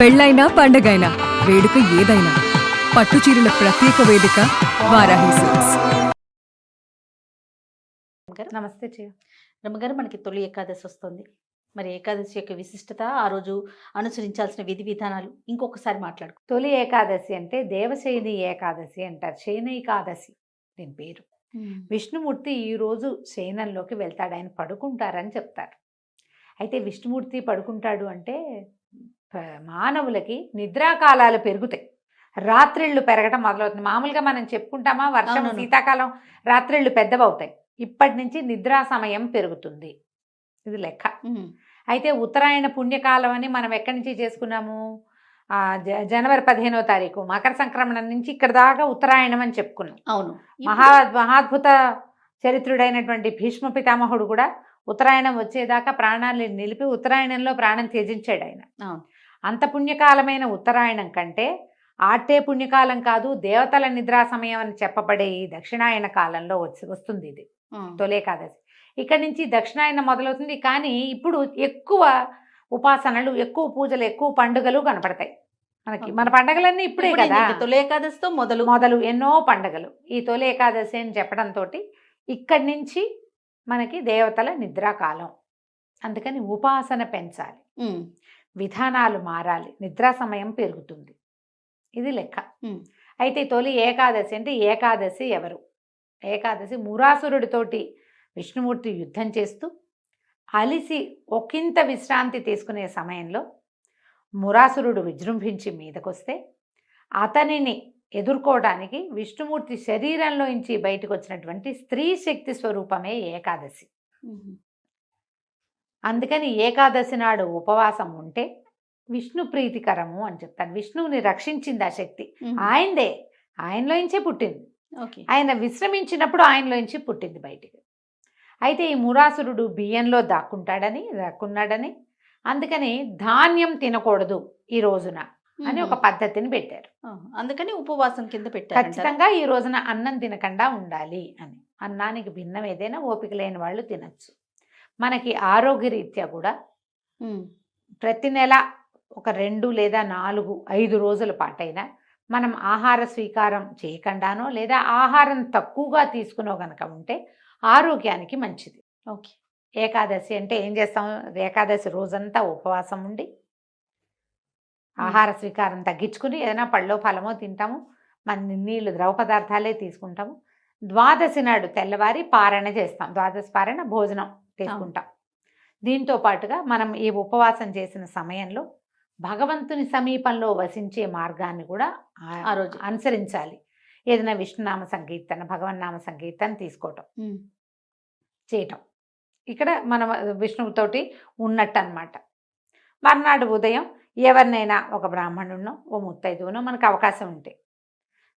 పెళ్ళైనా పండగైనా వేడుక ఏదైనా పట్టు చీరల ప్రత్యేక వేదిక వారాహి సిల్క్స్. నమస్తే రమ్మగారు, మనకి తొలి ఏకాదశి వస్తుంది. మరి ఏకాదశి యొక్క విశిష్టత, ఆ రోజు అనుసరించాల్సిన విధి విధానాలు ఇంకొకసారి మాట్లాడుకో. తొలి ఏకాదశి అంటే దేవశయని ఏకాదశి అంటారు. శయనైకాదశి దీని పేరు. విష్ణుమూర్తి ఈరోజు శయనంలోకి వెళ్తాడు, ఆయన పడుకుంటారని చెప్తారు. అయితే విష్ణుమూర్తి పడుకుంటాడు అంటే మానవులకి నిద్రాకాలాలు పెరుగుతాయి, రాత్రిళ్ళు పెరగటం మొదలవుతుంది. మామూలుగా మనం చెప్పుకుంటామా, వర్షం శీతాకాలం రాత్రిళ్ళు పెద్దవవుతాయి. ఇప్పటి నుంచి నిద్రా సమయం పెరుగుతుంది, ఇది లెక్క. అయితే ఉత్తరాయణ పుణ్యకాలం అని మనం ఎక్కడి నుంచి చేసుకున్నాము, జనవరి 15వ తారీఖు మకర సంక్రమణం నుంచి ఇక్కడ దాకా ఉత్తరాయణం అని చెప్పుకున్నాం. అవును, మహాద్భుత చరిత్రుడైనటువంటి భీష్మ పితామహుడు కూడా ఉత్తరాయణం వచ్చేదాకా ప్రాణాలు నిలిపి ఉత్తరాయణంలో ప్రాణం త్యజించాడు ఆయన. అంత పుణ్యకాలమైన ఉత్తరాయణం కంటే ఆటే పుణ్యకాలం కాదు, దేవతల నిద్రా సమయం అని చెప్పబడే ఈ దక్షిణాయన కాలంలో వస్తుంది ఇది తొలేకాదశి. ఇక్కడి నుంచి దక్షిణాయన మొదలవుతుంది. కానీ ఇప్పుడు ఎక్కువ ఉపాసనలు, ఎక్కువ పూజలు, ఎక్కువ పండుగలు కనపడతాయి మనకి. మన పండుగలన్నీ ఇప్పుడే కదా, తొలేకాదశితో మొదలు ఎన్నో పండుగలు ఈ తొలేకాదశి అని చెప్పడంతో ఇక్కడి నుంచి మనకి దేవతల నిద్రాకాలం. అందుకని ఉపాసన పెంచాలి, విధానాలు మారాలి, నిద్రా సమయం పెరుగుతుంది, ఇది లెక్క. అయితే తొలి ఏకాదశి అంటే ఏకాదశి ఎవరు? ఏకాదశి మురాసురుడితోటి విష్ణుమూర్తి యుద్ధం చేస్తూ అలిసి ఒకంత విశ్రాంతి తీసుకునే సమయంలో మురాసురుడు విజృంభించి మీదకొస్తే అతనిని ఎదుర్కోవడానికి విష్ణుమూర్తి శరీరంలోంచి బయటకు వచ్చినటువంటి స్త్రీ శక్తి స్వరూపమే ఏకాదశి. అందుకని ఏకాదశి నాడు ఉపవాసం ఉంటే విష్ణు ప్రీతికరము అని చెప్తాను. విష్ణువుని రక్షించింది ఆ శక్తి, ఆయనదే, ఆయనలోంచే పుట్టింది. ఆయన విశ్రమించినప్పుడు ఆయనలోంచి పుట్టింది బయటికి. అయితే ఈ మురాసురుడు బియ్యంలో దాక్కున్నాడని అందుకని ధాన్యం తినకూడదు ఈ రోజున అని ఒక పద్ధతిని పెట్టారు. అందుకని ఉపవాసం కింద పెట్టారు. ఖచ్చితంగా ఈ రోజున అన్నం తినకుండా ఉండాలి అని. అన్నానికి భిన్నం ఏదైనా ఓపిక లేని వాళ్ళు తినచ్చు. మనకి ఆరోగ్యరీత్యా కూడా ప్రతి నెల ఒక 2 లేదా 4, 5 రోజుల పాటైనా మనం ఆహార స్వీకారం చేయకుండానో లేదా ఆహారం తక్కువగా తీసుకునో గనక ఉంటే ఆరోగ్యానికి మంచిది. ఓకే. ఏకాదశి అంటే ఏం చేస్తాం, ఏకాదశి రోజంతా ఉపవాసం ఉండి ఆహార స్వీకారం తగ్గించుకుని ఏదైనా పళ్ళో ఫలమో తింటాము, మన నీళ్ళు ద్రవ పదార్థాలే తీసుకుంటాము. ద్వాదశి నాడు తెల్లవారి పారణ చేస్తాం, ద్వాదశి పారణ భోజనం తీసుకుంటాం. దీంతో పాటుగా మనం ఈ ఉపవాసం చేసిన సమయంలో భగవంతుని సమీపంలో వసించే మార్గాన్ని కూడా ఆ రోజు అనుసరించాలి. ఏదైనా విష్ణునామ సంకీర్తన, భగవన్నామ సంకీర్తన తీసుకోవటం చేయటం, ఇక్కడ మనం విష్ణువుతోటి ఉన్నట్టు అనమాట. మర్నాడు ఉదయం ఎవరినైనా ఒక బ్రాహ్మణుడినో ఓ ముత్తైదువునో మనకు అవకాశం ఉంటే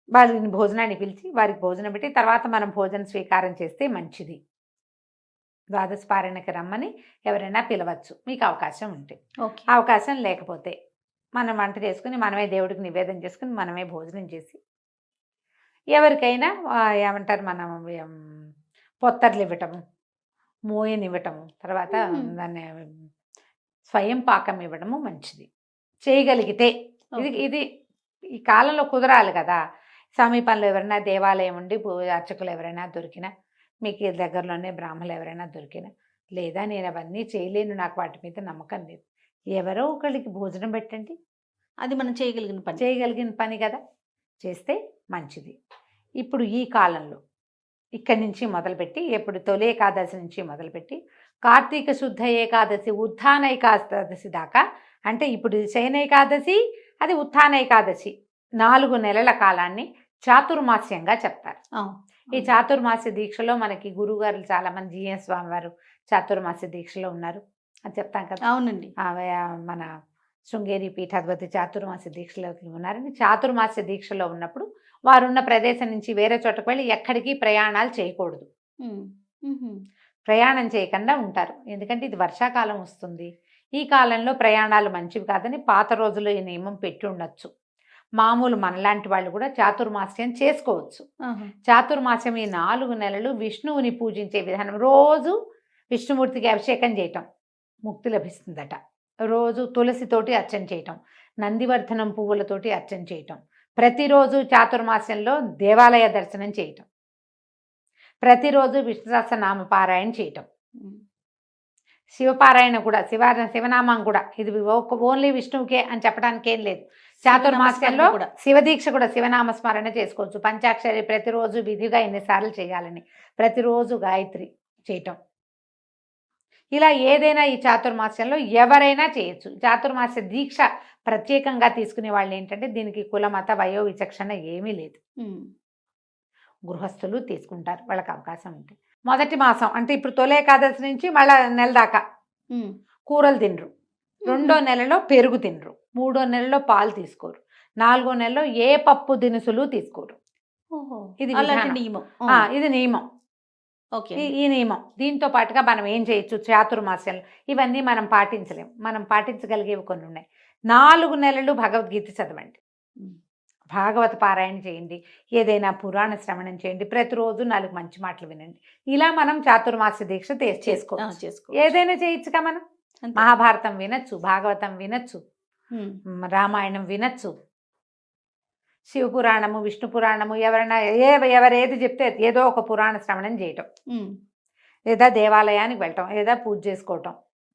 వాళ్ళని భోజనాన్ని పిలిచి వారికి భోజనం పెట్టి తర్వాత మనం భోజన స్వీకారం చేస్తే మంచిది. ద్వాదశి పారాయణకి రమ్మని ఎవరైనా పిలవచ్చు మీకు అవకాశం ఉంటే. అవకాశం లేకపోతే మనం వంట చేసుకుని మనమే దేవుడికి నివేదన చేసుకుని మనమే భోజనం చేసి ఎవరికైనా ఏమంటారు మనం పొత్తర్లు ఇవ్వటము, మోయనివ్వటము, తర్వాత దాన్ని స్వయం పాకం ఇవ్వడము మంచిది చేయగలిగితే. ఇది ఈ కాలంలో కుదరాలి కదా. సమీపంలో ఎవరైనా దేవాలయం ఉండి అర్చకులు ఎవరైనా దొరికినా, మీకు దగ్గరలోనే బ్రాహ్మణులు ఎవరైనా దొరికినా, లేదా నేను అవన్నీ చేయలేను, నాకు వాటి మీద నమ్మకం లేదు, ఎవరో ఒకరికి భోజనం పెట్టండి. అది మనం చేయగలిగిన పని కదా, చేస్తే మంచిది. ఇప్పుడు ఈ కాలంలో ఇక్కడి నుంచి మొదలుపెట్టి, ఎప్పుడు తొలి ఏకాదశి నుంచి మొదలుపెట్టి కార్తీక శుద్ధ ఏకాదశి, ఉత్థాన ఏకాదశి దాకా, అంటే ఇప్పుడు శయనైకాదశి, అది ఉత్థాన ఏకాదశి, 4 నెలల కాలాన్ని చాతుర్మాస్యంగా చెప్తారు. ఈ చాతుర్మాస్య దీక్షలో మనకి గురువుగారు చాలామంది, జిఎస్ స్వామి వారు చాతుర్మాస్య దీక్షలో ఉన్నారు అని చెప్తాం కదా. అవునండి. మన శృంగేరి పీఠాధిపతి చాతుర్మాస్య దీక్షలో ఉన్నారని. చాతుర్మాస్య దీక్షలో ఉన్నప్పుడు వారున్న ప్రదేశం నుంచి వేరే చోటకు వెళ్ళి ఎక్కడికి ప్రయాణాలు చేయకూడదు, ప్రయాణం చేయకుండా ఉంటారు. ఎందుకంటే ఇది వర్షాకాలం వస్తుంది, ఈ కాలంలో ప్రయాణాలు మంచివి కాదని పాత రోజుల్లో ఈ నియమం పెట్టి ఉండొచ్చు. మామూలు మనలాంటి వాళ్ళు కూడా చాతుర్మాస్యం చేసుకోవచ్చు. చాతుర్మాస్యం ఈ 4 నెలలు విష్ణువుని పూజించే విధానం. రోజు విష్ణుమూర్తికి అభిషేకం చేయటం ముక్తి లభిస్తుందట. రోజు తులసితోటి అర్చన చేయటం, నందివర్ధనం పువ్వులతోటి అర్చన చేయటం, ప్రతిరోజు చాతుర్మాస్యంలో దేవాలయ దర్శనం చేయటం, ప్రతిరోజు విష్ణు సహస్రనామ పారాయణ చేయటం, శివపారాయణ కూడా శివనామం కూడా, ఇది ఓన్లీ విష్ణువుకే అని చెప్పడానికి ఏం లేదు. చాతుర్మాస్యంలో కూడా శివదీక్ష కూడా శివనామ స్మరణ చేసుకోవచ్చు. పంచాక్షరి ప్రతిరోజు విధిగా ఎన్నిసార్లు చేయాలని, ప్రతిరోజు గాయత్రి చేయటం, ఇలా ఏదైనా ఈ చాతుర్మాస్యంలో ఎవరైనా చేయొచ్చు. చాతుర్మాస్య దీక్ష ప్రత్యేకంగా తీసుకునే వాళ్ళు ఏంటంటే దీనికి కుల మత వయో విచక్షణ ఏమీ లేదు. గృహస్థులు తీసుకుంటారు వాళ్ళకి అవకాశం ఉంటే. మొదటి మాసం అంటే ఇప్పుడు తొలి ఏకాదశి నుంచి మళ్ళీ నెల దాకా కూరలు తినరు, రెండో నెలలో పెరుగు తినరు, మూడో నెలలో పాలు తీసుకోరు, నాలుగో నెలలో ఏ పప్పు దినుసులు తీసుకోరు. ఇది విధానం. నియమం. ఇది నియమం. ఈ నియమం దీంతో పాటుగా మనం ఏం చేయొచ్చు చాతుర్మాస్యంలో, ఇవన్నీ మనం పాటించలేము. మనం పాటించగలిగేవి కొన్ని ఉన్నాయి. 4 నెలలు భగవద్గీత చదవండి, భాగవత పారాయణ చేయండి, ఏదైనా పురాణ శ్రవణం చేయండి, ప్రతిరోజు 4 మంచి మాటలు వినండి. ఇలా మనం చాతుర్మాస్య దీక్ష చేసుకోవచ్చు. ఏదైనా చేయొచ్చుగా మనం. మహాభారతం వినొచ్చు, భాగవతం వినొచ్చు, రామాయణం వినొచ్చు, శివపురాణము, విష్ణు పురాణము, ఎవరైనా ఎవరేది చెప్తే ఏదో ఒక పురాణ శ్రవణం చేయటం, లేదా దేవాలయానికి వెళ్ళటం, లేదా పూజ చేసుకోవటం.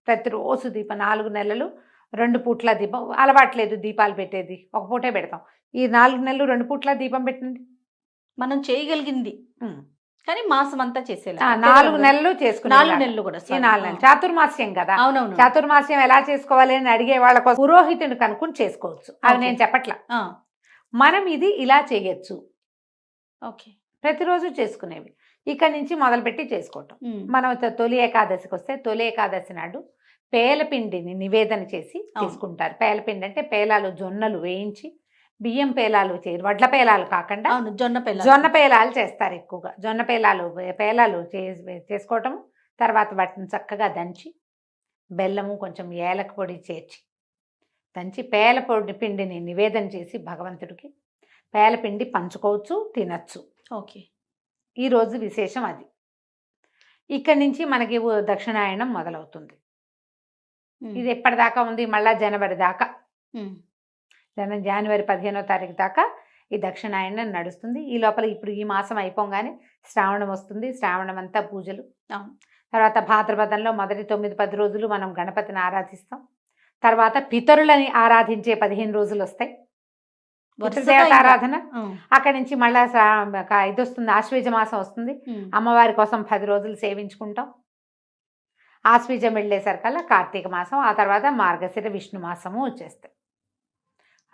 ప్రతిరోజు దీపం 4 నెలలు 2 పూట్ల దీపం. అలవాట్లేదు దీపాలు పెట్టేది, ఒక పూటే పెడతాం. ఈ 4 నెలలు 2 పూట్ల దీపం పెట్టండి. మనం చేయగలిగింది కానీ మాసం అంతా చేసేలా 4 నెలలు చేసుకుని 4 నెలలు కూడా ఈ 4 నెలలు చాతుర్మాస్యం కదా. అవునవును. చాతుర్మాస్యం ఎలా చేసుకోవాలి అని అడిగే వాళ్ళ కోసం పురోహితుడు కనుక్కుని చేసుకోవచ్చు. అవి నేను చెప్పట్లా. మనం ఇది ఇలా చేయొచ్చు. ఓకే, ప్రతిరోజు చేసుకునేవి ఇక్కడి నుంచి మొదలుపెట్టి చేసుకోవటం. మనం తొలి ఏకాదశికి వస్తే తొలి ఏకాదశి నాడు పేలపిండిని నివేదన చేసి తీసుకుంటారు. పేలపిండి అంటే పేలాలు, జొన్నలు వేయించి, బియ్యం పేలాలు వడ్ల పేలాలు కాకుండా జొన్న పేలాలు చేస్తారు ఎక్కువగా. జొన్న పేలాలు చేసుకోవటం, తర్వాత వాటిని చక్కగా దంచి బెల్లము కొంచెం ఏలక పొడి చేర్చి దంచి పిండిని నివేదన చేసి భగవంతుడికి పేలపిండి పంచుకోవచ్చు, తినచ్చు. ఓకే, ఈరోజు విశేషం అది. ఇక్కడి నుంచి మనకి దక్షిణాయనం మొదలవుతుంది. ఇది ఎప్పటిదాకా ఉంది? మళ్ళా జనవరి దాకా, జనవరి 15వ తారీఖు దాకా ఈ దక్షిణాయనం నడుస్తుంది. ఈ లోపల ఇప్పుడు ఈ మాసం అయిపోగానే శ్రావణం వస్తుంది. శ్రావణం అంతా పూజలు. తర్వాత భాద్రపదంలో మొదటి 9-10 రోజులు మనం గణపతిని ఆరాధిస్తాం. తర్వాత పితరులని ఆరాధించే 15 రోజులు వస్తాయి, పితృదేవత ఆరాధన. అక్కడి నుంచి మళ్ళా ఇది వస్తుంది, ఆశ్వీజ మాసం వస్తుంది. అమ్మవారి కోసం 10 రోజులు సేవించుకుంటాం. ఆశ్వీజం వెళ్ళేసరికల్లా కార్తీక మాసం, ఆ తర్వాత మార్గశిర విష్ణు మాసము వచ్చేస్తాయి.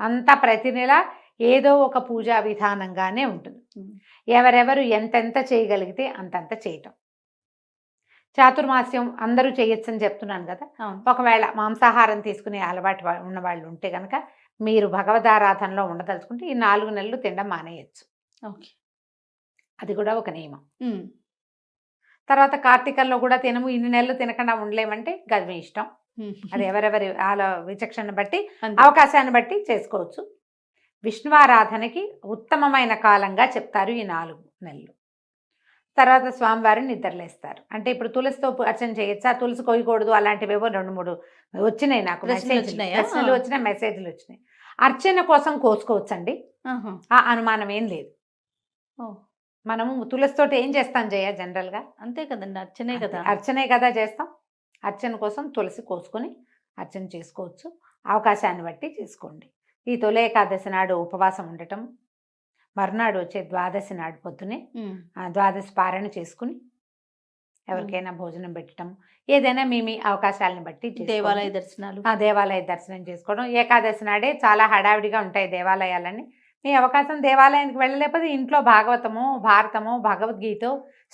అంతా ప్రతి నెల ఏదో ఒక పూజా విధానంగానే ఉంటుంది. ఎవరెవరు ఎంతెంత చేయగలిగితే అంతంత చేయటం. చాతుర్మాస్యం అందరూ చేయొచ్చని చెప్తున్నాను కదా. ఒకవేళ మాంసాహారం తీసుకునే అలవాటు ఉన్న వాళ్ళు ఉంటే కనుక మీరు భగవదారాధనలో ఉండదలుచుకుంటే ఈ 4 నెలలు తినడం మానేయచ్చు. ఓకే, అది కూడా ఒక నియమం. తర్వాత కార్తీకంలో కూడా తినము, ఇన్ని నెలలు తినకుండా ఉండలేమంటే అది మీ ఇష్టం. అది ఎవరెవరి విచక్షణ బట్టి, అవకాశాన్ని బట్టి చేసుకోవచ్చు. విష్ణువారాధనకి ఉత్తమమైన కాలంగా చెప్తారు ఈ 4 నెలలు. తర్వాత స్వామివారిని నిద్రలేస్తారు. అంటే ఇప్పుడు తులసితో అర్చన చేయొచ్చా, తులసి కొయ్యకూడదు, అలాంటివేవో 2-3 వచ్చినాయి నాకు, ప్రశ్నలు వచ్చినాయి, మెసేజ్లు వచ్చినాయి. అర్చన కోసం కోసుకోవచ్చండి, ఆ అనుమానం ఏం లేదు. మనము తులసితోటి ఏం చేస్తాం జనరల్గా? అంతే కదండి, అర్చనే కదా చేస్తాం. అర్చన కోసం తులసి కోసుకొని అర్చన చేసుకోవచ్చు. అవకాశాన్ని బట్టి చేసుకోండి. ఈ తొలి ఏకాదశి నాడు ఉపవాసం ఉండటం, మర్నాడు వచ్చే ద్వాదశి నాడు పొద్దునే ద్వాదశి పారాయణ చేసుకుని ఎవరికైనా భోజనం పెట్టడం, ఏదైనా మీ అవకాశాలను బట్టి దేవాలయ దర్శనం చేసుకోవడం. ఏకాదశి నాడే చాలా హడావిడిగా ఉంటాయి దేవాలయాలన్నీ. మీ అవకాశం దేవాలయానికి వెళ్ళలేకపోతే ఇంట్లో భాగవతమో, భారతమో, భగవద్గీత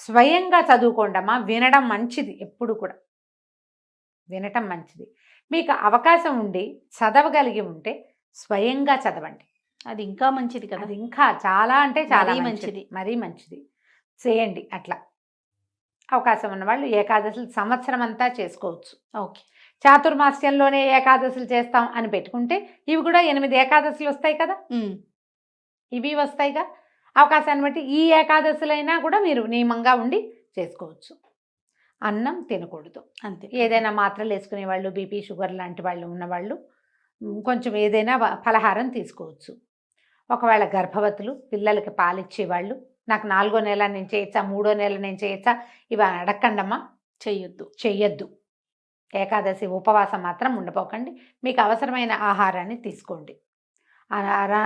స్వయంగా చదువుకోండమ్మా. వినడం మంచిది, ఎప్పుడు కూడా వినటం మంచిది. మీకు అవకాశం ఉండి చదవగలిగి ఉంటే స్వయంగా చదవండి, అది ఇంకా మంచిది కదా. అది ఇంకా చాలా అంటే చాలా మంచిది, మరీ మంచిది. చేయండి అట్లా. అవకాశం ఉన్నవాళ్ళు ఏకాదశులు సంవత్సరం అంతా చేసుకోవచ్చు. ఓకే, చాతుర్మాస్యంలోనే ఏకాదశులు చేస్తాం అని పెట్టుకుంటే ఇవి కూడా 8 ఏకాదశులు వస్తాయి కదా, ఇవి వస్తాయిగా. అవకాశాన్ని బట్టి ఈ ఏకాదశులైనా కూడా మీరు నియమంగా ఉండి చేసుకోవచ్చు. అన్నం తినకూడదు అంతే. ఏదైనా మాత్రలు వేసుకునే వాళ్ళు, బీపీ షుగర్ లాంటి వాళ్ళు ఉన్నవాళ్ళు కొంచెం ఏదైనా ఫలహారం తీసుకోవచ్చు. ఒకవేళ గర్భవతులు పిల్లలకి పాలిచ్చేవాళ్ళు నాకు 4వ నెల నేను చేయొచ్చా 3వ నెల నేను చేయొచ్చా ఇవి అడగండమ్మా, చెయ్యొద్దు. ఏకాదశి ఉపవాసం మాత్రం ఉండపోకండి. మీకు అవసరమైన ఆహారాన్ని తీసుకోండి.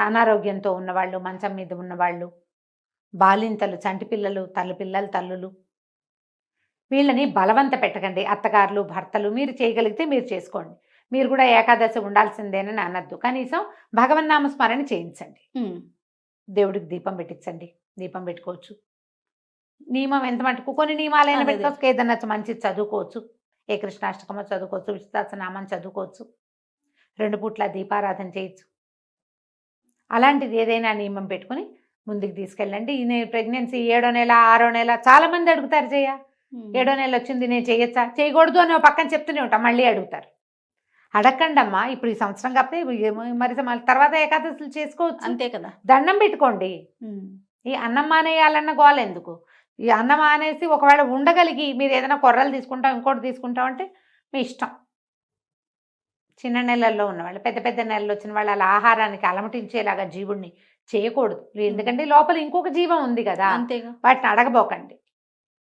అనారోగ్యంతో ఉన్నవాళ్ళు, మంచం మీద ఉన్నవాళ్ళు, బాలింతలు, చంటి పిల్లలు, తల్లులు వీళ్ళని బలవంత పెట్టకండి. అత్తగారులు, భర్తలు మీరు చేయగలిగితే మీరు చేసుకోండి. మీరు కూడా ఏకాదశి ఉండాల్సిందేనని అనద్దు. కనీసం భగవన్నామ స్మరణ చేయించండి. దేవుడికి దీపం పెట్టించండి. దీపం పెట్టుకోవచ్చు. నియమం ఎంత మటుకు కొన్ని నియమాలైనా పెట్టుకోవచ్చు. ఏదన్నా మంచి చదువుకోవచ్చు. ఏ కృష్ణాష్టకమో చదువుకోవచ్చు, విష్ణుసహస్రనామం చదువుకోవచ్చు, 2 పూట్ల దీపారాధన చేయొచ్చు. అలాంటిది ఏదైనా నియమం పెట్టుకుని ముందుకు తీసుకెళ్ళండి. నేను ప్రెగ్నెన్సీ 7వ నెల 6వ నెల చాలా మంది అడుగుతారు, 7వ నెల వచ్చింది నేను చేయొచ్చా చేయకూడదు అని పక్కన చెప్తూనే ఉంటాం. మళ్ళీ అడుగుతారు. అడగండి అమ్మా, ఇప్పుడు ఈ సంవత్సరం కాకపోతే మరి తర్వాత ఏకాదశులు చేసుకోవచ్చు. అంతే కదా. దండం పెట్టుకోండి. ఈ అన్నం మానేయాలన్న గోల ఎందుకు? ఈ అన్నం మానేసి ఒకవేళ ఉండగలిగి మీరు ఏదైనా కొర్రలు తీసుకుంటాం ఇంకోటి తీసుకుంటాం అంటే మీ ఇష్టం. చిన్న నెలల్లో ఉన్నవాళ్ళు, పెద్ద నెలలు వచ్చిన వాళ్ళు అలా ఆహారానికి అలమటించేలాగా జీవుడిని చేయకూడదు. ఎందుకంటే లోపల ఇంకొక జీవం ఉంది కదా, అంతేగా. వాటిని అడగబోకండి.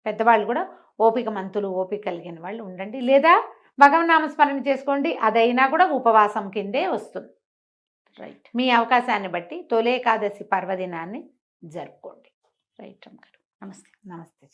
పెద్దవాళ్ళు కూడా ఓపిక మంతులు, ఓపిక కలిగిన వాళ్ళు ఉండండి. లేదా భగవన్నామస్మరణ చేసుకోండి. అదైనా కూడా ఉపవాసం కిందే వస్తుంది. రైట్. మీ అవకాశాన్ని బట్టి తొలి ఏకాదశి పర్వదినాన్ని జరుపుకోండి. రైట్ రమ్మ గారు. నమస్తే. నమస్తే.